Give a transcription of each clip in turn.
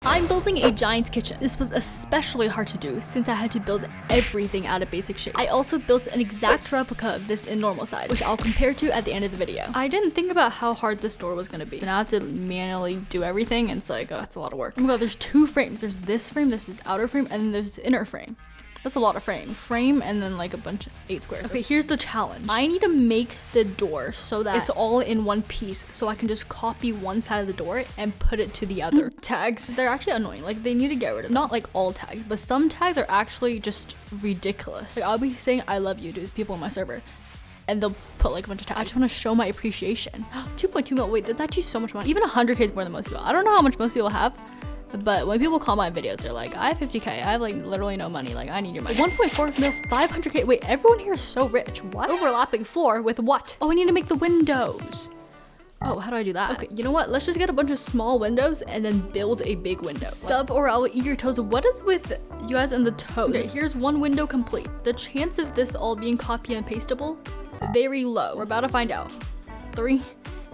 I'm building a giant kitchen. This was especially hard to do since I had to build everything out of basic shapes. I also built an exact replica of this in normal size, which I'll compare to at the end of the video. I didn't think about how hard this door was gonna be. And I have to manually do everything, and it's like, oh, it's a lot of work. Oh my god, there's two frames. There's this frame, there's this outer frame, and then there's this inner frame. That's a lot of frames. Frame and then like a bunch of 8 squares. Okay, here's the challenge. I need to make the door so that it's all in one piece, so I can just copy one side of the door and put it to the other. Tags, they're actually annoying. Like, they need to get rid of them. Not like all tags, but some tags are actually just ridiculous. Like, I'll be saying I love you to people on my server, and they'll put like a bunch of tags. I just want to show my appreciation. 2.2 mil, wait, that's actually so much money. Even 100k is more than most people. I don't know how much most people have, but when people call my videos, they're like, I have 50k, I have like literally no money, like I need your money. 1.4 mil, 500k, wait, everyone here is so rich. What? Overlapping floor with what? Oh, I need to make the windows. Oh, how do I do that? Okay, you know what? Let's just get a bunch of small windows and then build a big window. Sub or I'll eat your toes. What is with you guys and the toes? Okay, here's one window complete. The chance of this all being copy and pasteable, very low. We're about to find out. 3,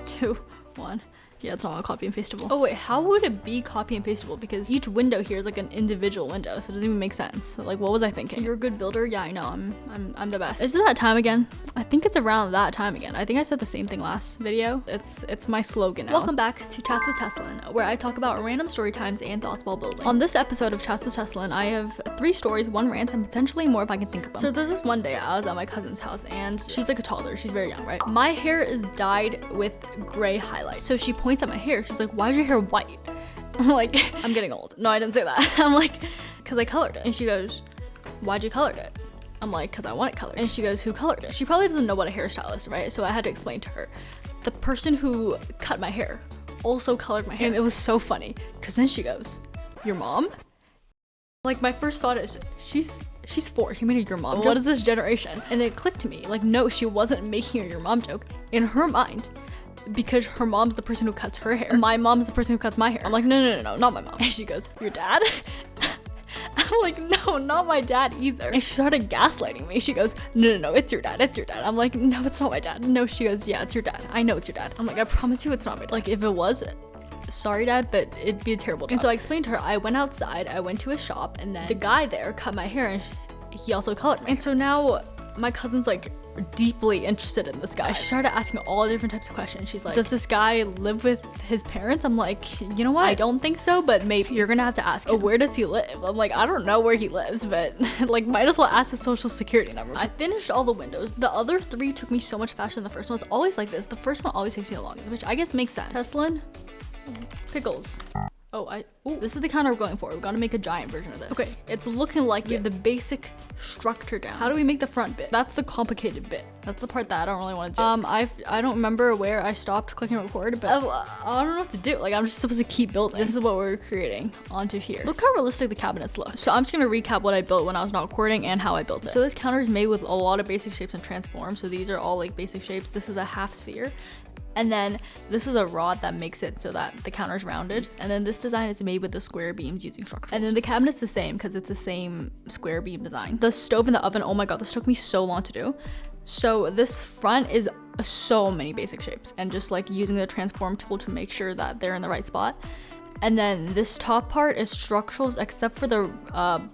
2, 1. Yeah, it's not copy and pasteable. Oh wait, how would it be copy and pasteable? Because each window here is like an individual window, so it doesn't even make sense. So like, what was I thinking? You're a good builder? Yeah, I know, I'm the best. Is it that time again? I think it's around that time again. I think I said the same thing last video. It's my slogan now. Welcome back to Chats with Tessilyn, where I talk about random story times and thoughts while building. On this episode of Chats with Tessilyn, I have 3 stories, 1 rant, and potentially more if I can think of them. So there's this one day I was at my cousin's house, and she's like a toddler. She's very young, right? My hair is dyed with gray highlights. So she points at my hair. She's like, why is your hair white? I'm like, I'm getting old. No, I didn't say that. I'm like, because I colored it. And she goes, why'd you color it? I'm like, because I want it colored. And she goes, who colored it? She probably doesn't know what a hairstyle is, right? So I had to explain to her. The person who cut my hair also colored my hair. And it was so funny, because then she goes, your mom? Like, my first thought is, she's 4. She made a your mom joke. What is this generation? And it clicked to me, like, no, she wasn't making a your mom joke. In her mind, because her mom's the person who cuts her hair, my mom's the person who cuts my hair. I'm like, no, not my mom. And she goes, your dad? I'm like, no, not my dad either. And she started gaslighting me. She goes, no, it's your dad, it's your dad. I'm like, no, it's not my dad. No, she goes, yeah, it's your dad. I know it's your dad. I'm like, I promise you it's not my dad. Like, if it was, sorry dad, but it'd be a terrible job. And so I explained to her, I went outside, I went to a shop, and then the guy there cut my hair, and he also colored me. And so now my cousin's like deeply interested in this guy. She started asking all different types of questions. She's like, does this guy live with his parents? I'm like, you know what? I don't think so, but maybe. You're gonna have to ask him. Oh, where does he live? I'm like, I don't know where he lives, but like, might as well ask his social security number. I finished all the windows. The other 3 took me so much faster than the first one. It's always like this. The first one always takes me the longest, which I guess makes sense. Tessilyn, pickles. Oh, this is the counter we're going for. We're gonna make a giant version of this. Okay, it's looking like we have the basic structure down. How do we make the front bit? That's the complicated bit. That's the part that I don't really want to do. I don't remember where I stopped clicking record, but I don't know what to do. Like, I'm just supposed to keep building. This is what we're creating onto here. Look how realistic the cabinets look. So I'm just gonna recap what I built when I was not recording and how I built it. So this counter is made with a lot of basic shapes and transforms. So these are all like basic shapes. This is a half sphere. And then this is a rod that makes it so that the counter is rounded. And then this design is made with the square beams using structurals. And then the cabinet's the same because it's the same square beam design. The stove and the oven, oh my god, this took me so long to do. So this front is so many basic shapes and just like using the transform tool to make sure that they're in the right spot. And then this top part is structurals except for the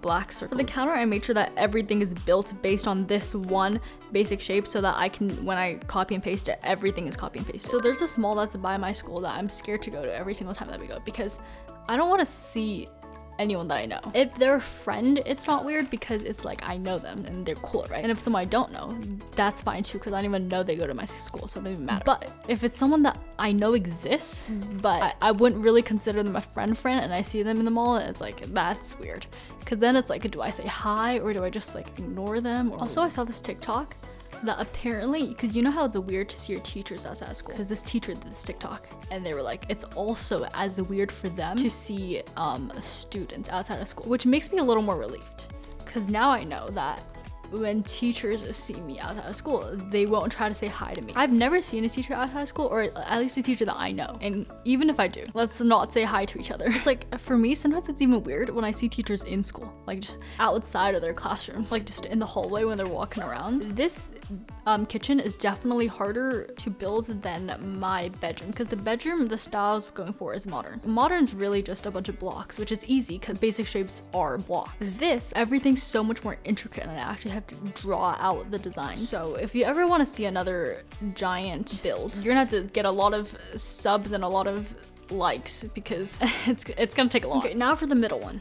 black circle. For the counter, I made sure that everything is built based on this one basic shape so that I can, when I copy and paste it, everything is copy and pasted. So there's this mall that's by my school that I'm scared to go to every single time that we go because I don't want to see anyone that I know. If they're a friend, it's not weird because it's like I know them and they're cool, right? And if it's someone I don't know, that's fine too because I don't even know they go to my school, so it doesn't even matter. But if it's someone that I know exists, but I wouldn't really consider them a friend and I see them in the mall, and it's like, that's weird. Because then it's like, do I say hi or do I just like ignore them? Also, I saw this TikTok that apparently, because you know how it's weird to see your teachers outside of school, because this teacher did this TikTok and they were like, it's also as weird for them to see students outside of school, which makes me a little more relieved because now I know that when teachers see me outside of school, they won't try to say hi to me. I've never seen a teacher outside of school, or at least a teacher that I know. And even if I do, let's not say hi to each other. It's like, for me, sometimes it's even weird when I see teachers in school, like just outside of their classrooms, like just in the hallway when they're walking around. This kitchen is definitely harder to build than my bedroom, because the bedroom, the style I was going for is modern. Modern's really just a bunch of blocks, which is easy because basic shapes are blocks. This, everything's so much more intricate and I actually have to draw out the design. So if you ever want to see another giant build, you're gonna have to get a lot of subs and a lot of likes because it's gonna take a lot. Okay, now for the middle one.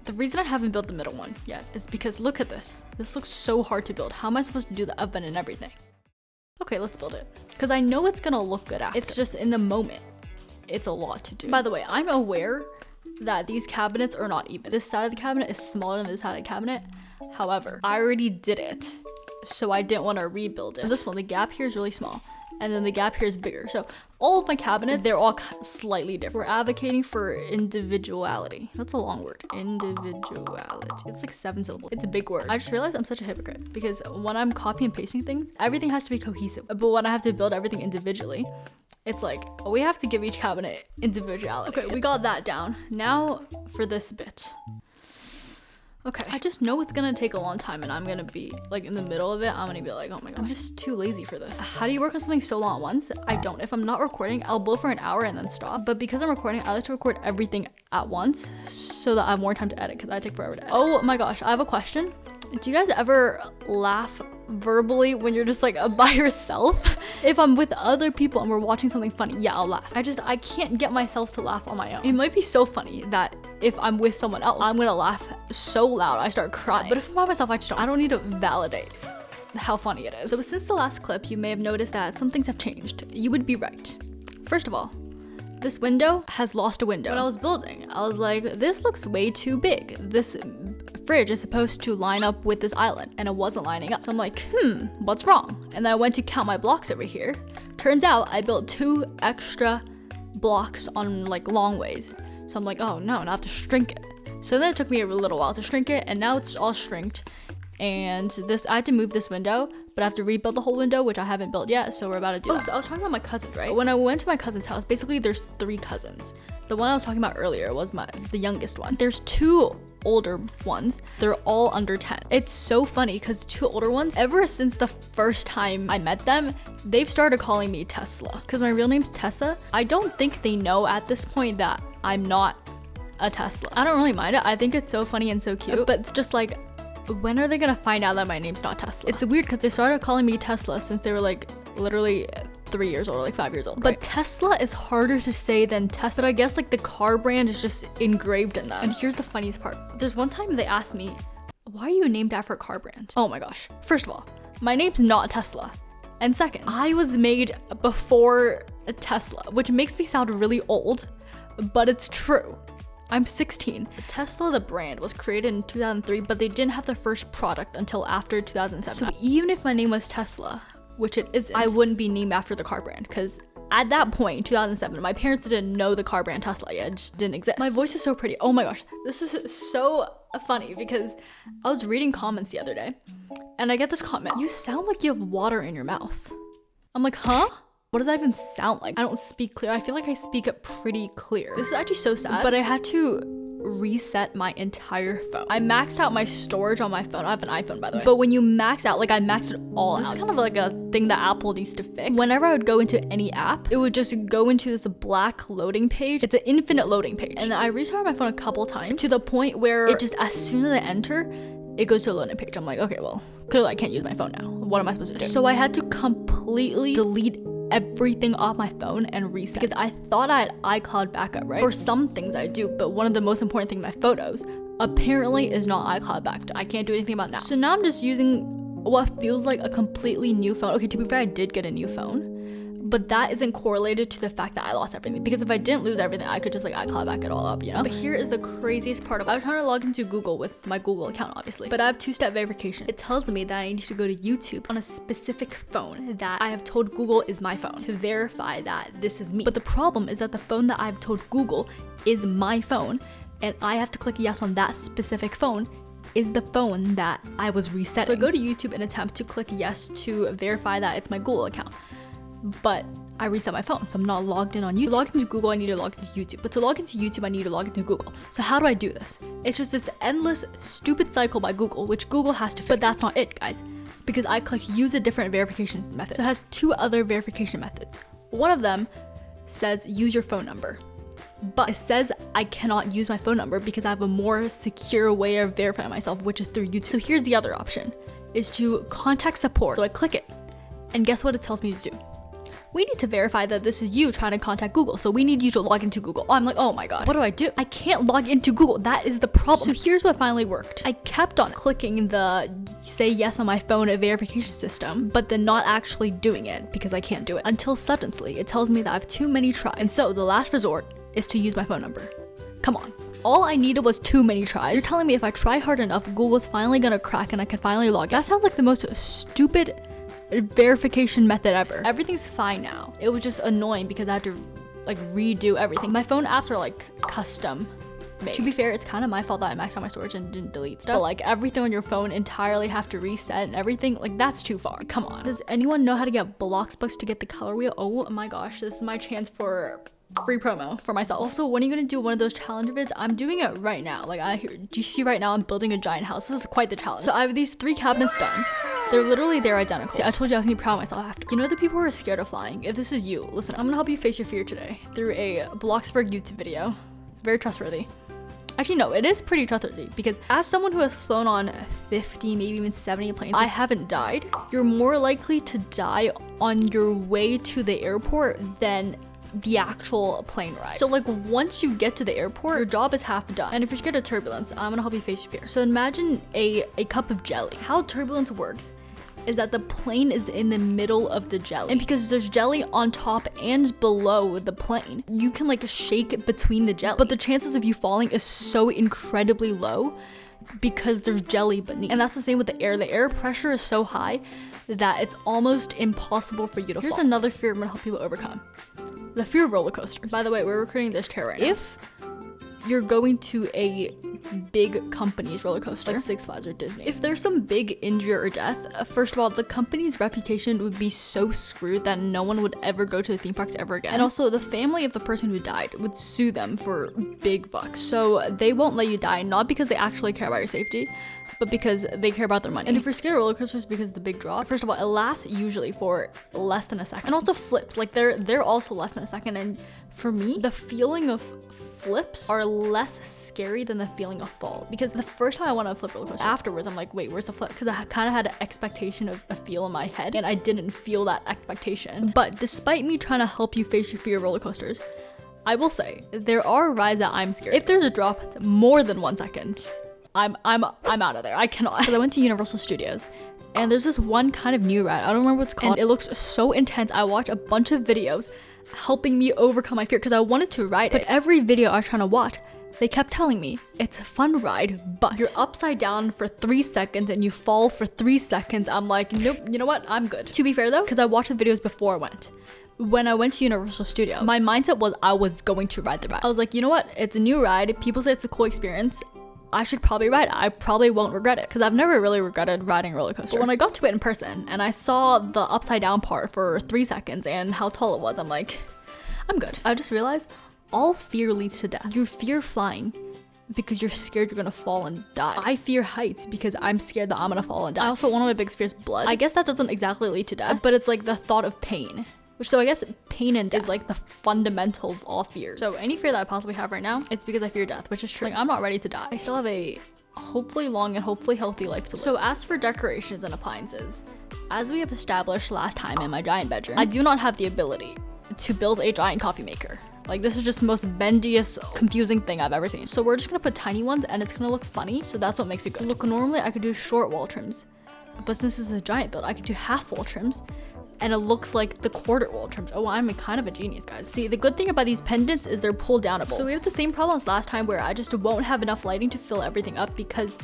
The reason I haven't built the middle one yet is because look at this. This looks so hard to build. How am I supposed to do the oven and everything? Okay, let's build it. Because I know it's gonna look good after. It's just in the moment, it's a lot to do. By the way, I'm aware that these cabinets are not even. This side of the cabinet is smaller than this side of the cabinet. However, I already did it, so I didn't want to rebuild it. This one, the gap here is really small. And then the gap here is bigger. So all of my cabinets, they're all slightly different. We're advocating for individuality. That's a long word. Individuality. It's like 7 syllables. It's a big word. I just realized I'm such a hypocrite because when I'm copying and pasting things, everything has to be cohesive. But when I have to build everything individually, it's like, we have to give each cabinet individuality. Okay, we got that down. Now for this bit. Okay, I just know it's gonna take a long time and I'm gonna be like in the middle of it. I'm gonna be like, oh my god, I'm just too lazy for this. How do you work on something so long at once? I don't. If I'm not recording, I'll build for an hour and then stop. But because I'm recording, I like to record everything at once so that I have more time to edit because I take forever to edit. Oh my gosh, I have a question. Do you guys ever laugh verbally when you're just like by yourself? If I'm with other people and we're watching something funny, yeah, I'll laugh. I can't get myself to laugh on my own. It might be so funny that if I'm with someone else, I'm gonna laugh so loud I start crying. But if I'm by myself, I don't need to validate how funny it is. So since the last clip, you may have noticed that some things have changed. You would be right. First of all, this window has lost a window. When I was building, I was like, this looks way too big. This fridge is supposed to line up with this island and it wasn't lining up. So I'm like, what's wrong? And then I went to count my blocks over here. Turns out I built 2 extra blocks on like long ways. So I'm like, oh no, and I have to shrink it. So then it took me a little while to shrink it and now it's all shrinked. And this, I had to move this window, but I have to rebuild the whole window, which I haven't built yet, so we're about to do that. So I was talking about my cousins, right? When I went to my cousin's house, basically there's 3 cousins. The one I was talking about earlier was the youngest one. There's 2 older ones. They're all under 10. It's so funny because 2 older ones, ever since the first time I met them, they've started calling me Tesla because my real name's Tessa. I don't think they know at this point that I'm not a Tesla. I don't really mind it. I think it's so funny and so cute, but it's just like, when are they gonna find out that my name's not Tesla? It's weird because they started calling me Tesla since they were like literally 3 years old or like 5 years old. But Tesla is harder to say than Tesla. But I guess like the car brand is just engraved in them. And here's the funniest part. There's one time they asked me, why are you named after a car brand? Oh my gosh. First of all, my name's not Tesla. And second, I was made before a Tesla, which makes me sound really old, but it's true. I'm 16. Tesla, the brand, was created in 2003, but they didn't have their first product until after 2007. So even if my name was Tesla, which it isn't, I wouldn't be named after the car brand because at that point, 2007, my parents didn't know the car brand Tesla yet. It just didn't exist. My voice is so pretty. Oh my gosh. This is so funny because I was reading comments the other day and I get this comment, you sound like you have water in your mouth. I'm like, huh? What does that even sound like? I don't speak clear. I feel like I speak it pretty clear. This is actually so sad, but I had to reset my entire phone. I maxed out my storage on my phone. I have an iPhone, by the way. But when you max out, like I maxed it all out. This is kind of like a thing that Apple needs to fix. Whenever I would go into any app, it would just go into this black loading page. It's an infinite loading page. And I restarted my phone a couple times to the point where it just, as soon as I enter, it goes to a loading page. I'm like, okay, well, clearly I can't use my phone now. What am I supposed to do? So I had to completely delete everything off my phone and reset because I thought I had iCloud backup, right? For some things I do, but one of the most important things, my photos, apparently is not iCloud backed. I can't do anything about it now. So now I'm just using what feels like a completely new phone. Okay, to be fair, I did get a new phone, but that isn't correlated to the fact that I lost everything, because if I didn't lose everything, I could just like iCloud back it all up, you know? But here is the craziest part. I was trying to log into Google with my Google account, obviously, but I have 2-step verification. It tells me that I need to go to YouTube on a specific phone that I have told Google is my phone to verify that this is me. But the problem is that the phone that I've told Google is my phone, and I have to click yes on that specific phone is the phone that I was resetting. So I go to YouTube and attempt to click yes to verify that it's my Google account. But I reset my phone, so I'm not logged in on YouTube. To log into Google, I need to log into YouTube. But to log into YouTube, I need to log into Google. So how do I do this? It's just this endless, stupid cycle by Google, which Google has to fix. But that's not it, guys. because I click use a different verification method. So it has 2 other verification methods. One of them says use your phone number, but it says I cannot use my phone number because I have a more secure way of verifying myself, which is through YouTube. So here's the other option, is to contact support. So I click it, and guess what it tells me to do? We need to verify that this is you trying to contact Google. So we need you to log into Google. I'm like, oh my God, what do? I can't log into Google. That is the problem. So here's what finally worked. I kept on clicking the say yes on my phone verification system, but then not actually doing it because I can't do it. Until suddenly it tells me that I have too many tries. And so the last resort is to use my phone number. Come on. All I needed was too many tries. You're telling me if I try hard enough, Google's finally gonna crack and I can finally log in. That sounds like the most stupid verification method ever. Everything's fine now. It was just annoying because I had to like redo everything. My phone apps are like custom made. To be fair, it's kind of my fault that I maxed out my storage and didn't delete stuff. But like everything on your phone entirely have to reset and everything, like that's too far. Come on. Does anyone know how to get Bloxburg to get the color wheel? Oh my gosh, this is my chance for free promo for myself. Also, when are you gonna do one of those challenge vids? I'm doing it right now. Like do you see right now I'm building a giant house. This is quite the challenge. So I have these 3 cabinets done. They're identical. See, I told you I was gonna be proud of myself after. You know the people who are scared of flying? If this is you, listen, I'm gonna help you face your fear today through a Bloxburg YouTube video. Very trustworthy. Actually, no, it is pretty trustworthy because as someone who has flown on 50, maybe even 70 planes, I haven't died. You're more likely to die on your way to the airport than the actual plane ride. So like once you get to the airport, your job is half done. And if you're scared of turbulence, I'm gonna help you face your fear. So imagine a cup of jelly. How turbulence works is that the plane is in the middle of the jelly. And because there's jelly on top and below the plane, you can like shake between the jelly. But the chances of you falling is so incredibly low because there's jelly beneath. And that's the same with the air. The air pressure is so high that it's almost impossible for you to fall. Here's another fear I'm gonna help people overcome. The fear of roller coasters. By the way, we're recording this chair right now. If you're going to a big company's roller coaster, like Six Flags or Disney, if there's some big injury or death, first of all, the company's reputation would be so screwed that no one would ever go to the theme parks ever again. And also the family of the person who died would sue them for big bucks. So they won't let you die, not because they actually care about your safety, but because they care about their money. And if you're scared of roller coasters because of the big drop, first of all, it lasts usually for less than a second. And also flips, like they're also less than a second. And for me, the feeling of flips are less scary than the feeling of fall, because the first time I went on a flip roller coaster, afterwards I'm like, wait, where's the flip? Because I kind of had an expectation of a feel in my head and I didn't feel that expectation. But despite me trying to help you face your fear of roller coasters, I will say there are rides that I'm scared. If there's a drop more than 1 second, I'm out of there. I cannot. Because I went to Universal Studios and there's this one kind of new ride. I don't remember what it's called. And it looks so intense. I watched a bunch of videos helping me overcome my fear because I wanted to ride it. But every video I was trying to watch, they kept telling me it's a fun ride, but you're upside down for 3 seconds and you fall for 3 seconds. I'm like, nope, you know what? I'm good. To be fair though, because I watched the videos before I went. When I went to Universal Studios, my mindset was I was going to ride the ride. I was like, you know what? It's a new ride. People say it's a cool experience. I should probably ride it. I probably won't regret it because I've never really regretted riding a roller coaster. But when I got to it in person and I saw the upside down part for 3 seconds and how tall it was, I'm like, I'm good. I just realized all fear leads to death. You fear flying because you're scared you're gonna fall and die. I fear heights because I'm scared that I'm gonna fall and die. Also, one of my biggest fears is blood. I guess that doesn't exactly lead to death, but it's like the thought of pain. So I guess pain and death is like the fundamental of all fears. So any fear that I possibly have right now, it's because I fear death, which is true. Like, I'm not ready to die. I still have a hopefully long and hopefully healthy life to live. So as for decorations and appliances, as we have established last time in my giant bedroom, I do not have the ability to build a giant coffee maker. Like, this is just the most bendiest, confusing thing I've ever seen. So we're just gonna put tiny ones and it's gonna look funny. So that's what makes it good. Look, normally I could do short wall trims, but since this is a giant build, I could do half wall trims and it looks like the quarter wall trims. Oh, I'm kind of a genius, guys. See, the good thing about these pendants is they're pull downable. So we have the same problems last time where I just won't have enough lighting to fill everything up because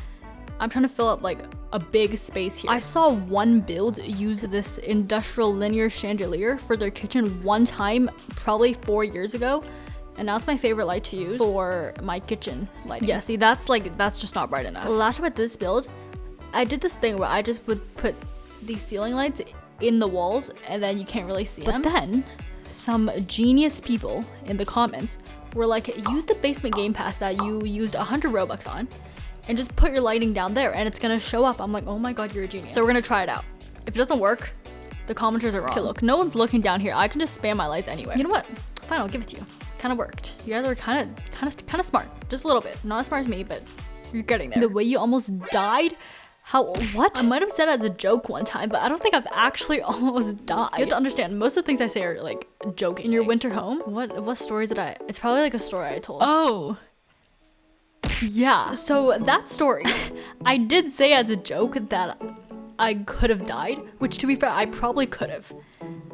I'm trying to fill up like a big space here. I saw one build use this industrial linear chandelier for their kitchen one time, probably 4 years ago. And now it's my favorite light to use for my kitchen lighting. Yeah, see, that's just not bright enough. Last time I did this build, I did this thing where I just would put these ceiling lights in the walls and then you can't really see them. But then some genius people in the comments were like, use the basement game pass that you used 100 Robux on and just put your lighting down there and it's gonna show up. I'm like, oh my god, you're a genius. So we're gonna try it out. If it doesn't work, the commenters are wrong. Okay, look, no one's looking down here. I can just spam my lights anyway. You know what? Fine, I'll give it to you. Kind of worked. You guys are kind of smart. Just a little bit. Not as smart as me, but you're getting there. The way you almost died? What? I might have said it as a joke one time, but I don't think I've actually almost died. You have to understand, most of the things I say are like joking. In your winter home? What stories did it's probably like a story I told. Oh. Yeah, so that story, I did say as a joke that I could have died, which to be fair, I probably could have.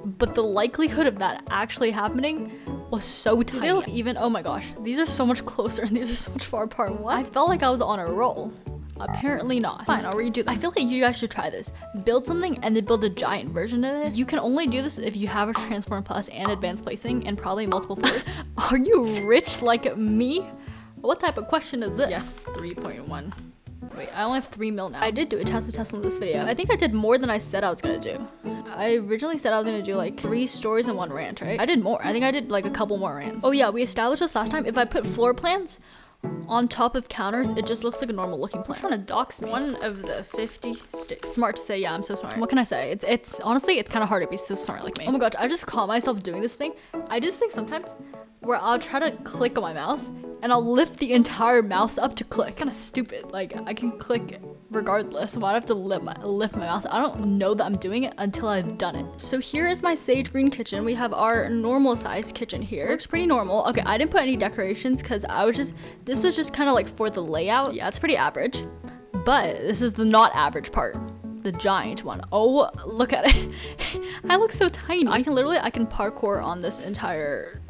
But the likelihood of that actually happening was so tiny. They look even, oh my gosh, these are so much closer and these are so much far apart. What? I felt like I was on a roll. Apparently not. Fine, I'll redo that. I feel like you guys should try this. Build something and then build a giant version of this. You can only do this if you have a Transform Plus and advanced placing and probably multiple floors. Are you rich like me? What type of question is this? Yes, 3.1. Wait, I only have 3 mil now. I did do a test with Tesla in this video. I think I did more than I said I was gonna do. I originally said I was gonna do like 3 stories and 1 rant, right? I did more. I think I did like a couple more rants. Oh yeah, we established this last time. If I put floor plans on top of counters, it just looks like a normal looking plan. I'm trying to dox me. 1 of the 50 sticks. Smart to say, yeah, I'm so smart. What can I say? It's honestly, it's kind of hard to be so smart like me. Oh my god, I just caught myself doing this thing. I just think sometimes where I'll try to click on my mouse and I'll lift the entire mouse up to click. Kind of stupid. Like I can click regardless. Why do I have to lift my mouse? I don't know that I'm doing it until I've done it. So here is my sage green kitchen. We have our normal size kitchen here. Looks pretty normal. Okay, I didn't put any decorations because this was just kind of like for the layout. Yeah, it's pretty average. But this is the not average part. The giant one. Oh, look at it. I look so tiny. I can parkour on this entire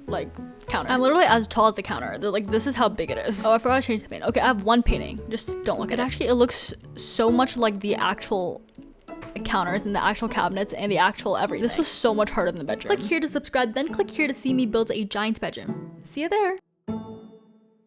like counter. I'm literally as tall as the counter. This is how big it is. Oh, I forgot to change the paint. Okay, I have 1 painting. Just don't look at it. Actually, it looks so much like the actual counters and the actual cabinets and the actual everything. This was so much harder than the bedroom. Click here to subscribe, then click here to see me build a giant bedroom. See you there.